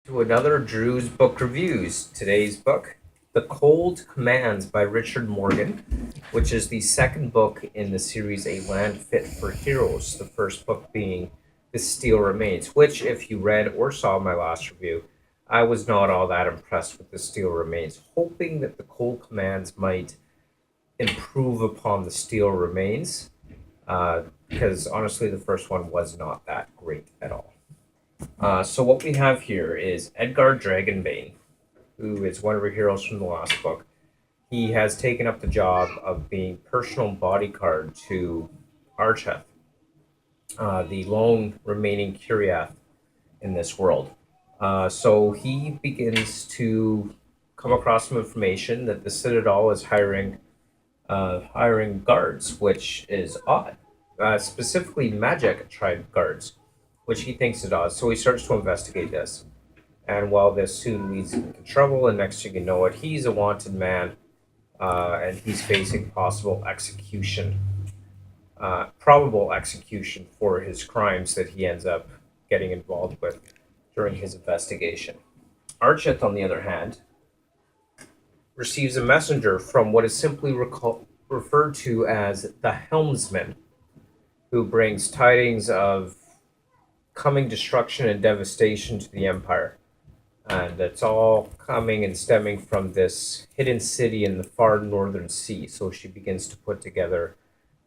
to another Drew's Book Reviews. Today's book, The Cold Commands by Richard Morgan, which is the second book in the series A Land Fit for Heroes, the first book being The Steel Remains, which, if you read or saw my last review, I was not all that impressed with The Steel Remains, hoping that The Cold Commands might improve upon The Steel Remains, because honestly, the first one was not that great at all. So what we have here is Edgar Dragonbane, who is one of our heroes from the last book. He has taken up the job of being personal bodyguard to Archeth, the lone remaining Kiriath in this world. So he begins to come across some information that the Citadel is hiring guards, which is odd. Specifically, Magic tribe guards, which he thinks it does. So he starts to investigate this. And while this soon leads him into trouble, and next thing you know it, he's a wanted man, and he's facing probable execution for his crimes that he ends up getting involved with during his investigation. Archeth, on the other hand, receives a messenger from what is simply referred to as the Helmsman, who brings tidings of coming destruction and devastation to the Empire. And it's all coming and stemming from this hidden city in the far northern sea. So she begins to put together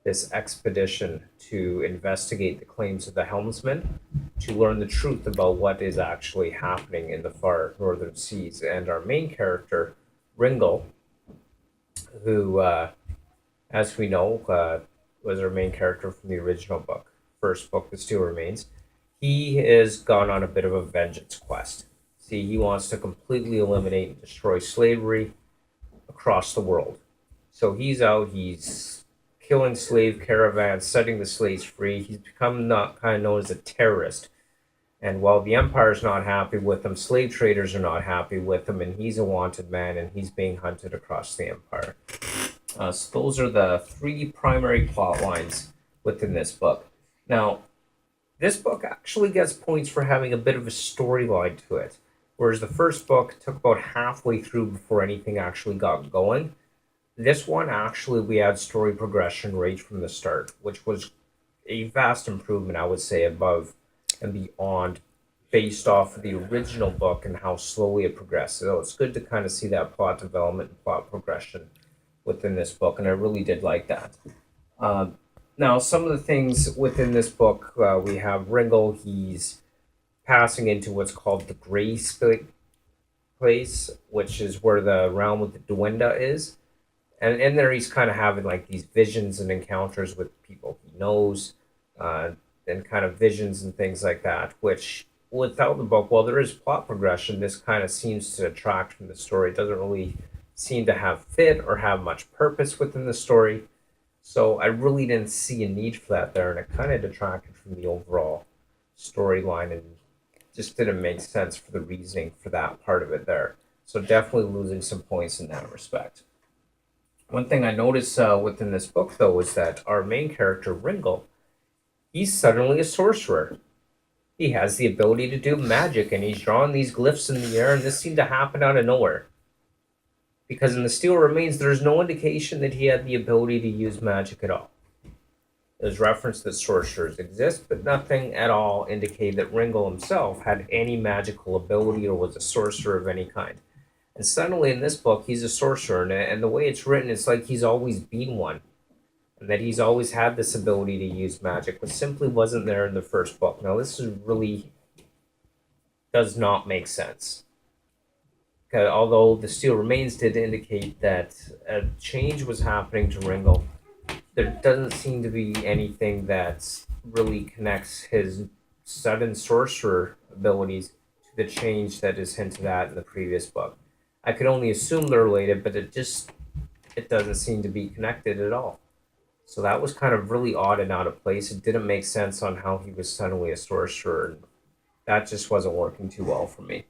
this expedition to investigate the claims of the helmsman, to learn the truth about what is actually happening in the far northern seas. And our main character, Ringle, who, as we know, was our main character from the original book, first book, The Steel Remains. He has gone on a bit of a vengeance quest. See, he wants to completely eliminate and destroy slavery across the world. So he's out, he's killing slave caravans, setting the slaves free. He's become not kind of known as a terrorist. And while the Empire's not happy with him, slave traders are not happy with him, and he's a wanted man, and he's being hunted across the Empire. So those are the three primary plot lines within this book. Now, this book actually gets points for having a bit of a storyline to it, whereas the first book took about halfway through before anything actually got going. This one, actually, we had story progression right from the start, which was a vast improvement, I would say, above and beyond, based off of the original book and how slowly it progressed. So it's good to kind of see that plot development and plot progression within this book, and I really did like that. Now, some of the things within this book, we have Ringle. He's passing into what's called the Gray Place, which is where the realm with the Duenda is. And in there, he's kind of having like these visions and encounters with people he knows, and kind of visions and things like that, which without the book, while there is plot progression, this kind of seems to detract from the story. It doesn't really seem to have fit or have much purpose within the story. So I really didn't see a need for that there, and it kind of detracted from the overall storyline and just didn't make sense for the reasoning for that part of it there. So definitely losing some points in that respect. One thing I noticed within this book, though, is that our main character, Ringle, he's suddenly a sorcerer. He has the ability to do magic, and he's drawing these glyphs in the air, and this seemed to happen out of nowhere. Because in The Steel Remains, there's no indication that he had the ability to use magic at all. There's reference that sorcerers exist, but nothing at all indicated that Ringle himself had any magical ability or was a sorcerer of any kind. And suddenly in this book, he's a sorcerer, and the way it's written, it's like he's always been one, and that he's always had this ability to use magic, but simply wasn't there in the first book. Now, this is really does not make sense. Although The Steel Remains did indicate that a change was happening to Ringle, there doesn't seem to be anything that really connects his sudden sorcerer abilities to the change that is hinted at in the previous book. I could only assume they're related, but it doesn't seem to be connected at all. So that was kind of really odd and out of place. It didn't make sense on how he was suddenly a sorcerer, and that just wasn't working too well for me.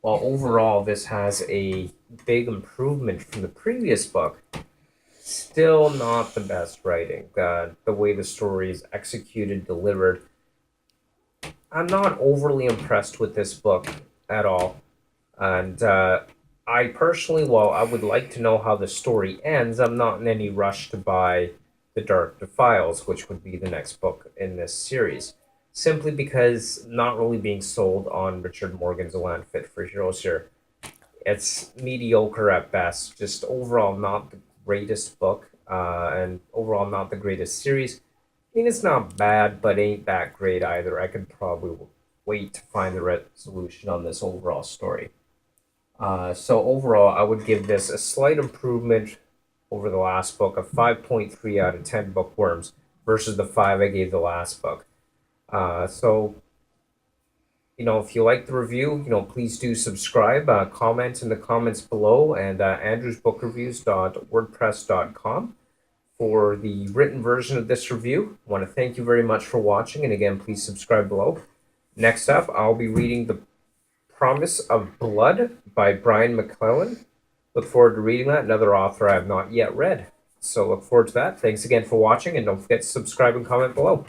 While overall this has a big improvement from the previous book, still not the best writing. The way the story is executed, delivered. I'm not overly impressed with this book at all. And I personally, while I would like to know how the story ends, I'm not in any rush to buy The Dark Defiles, which would be the next book in this series. Simply because not really being sold on Richard Morgan's A Land Fit for Heroes here. It's mediocre at best. Just overall, not the greatest book, and overall, not the greatest series. I mean, it's not bad, but ain't that great either. I could probably wait to find the resolution on this overall story. So overall, I would give this a slight improvement over the last book, of 5.3 out of 10 bookworms versus the 5 I gave the last book. So, if you like the review, please do subscribe, comment in the comments below, and andrewsbookreviews.wordpress.com for the written version of this review. I want to thank you very much for watching, and again, please subscribe below. Next up, I'll be reading The Promise of Blood by Brian McClellan. Look forward to reading that, another author I have not yet read. So look forward to that. Thanks again for watching, and don't forget to subscribe and comment below.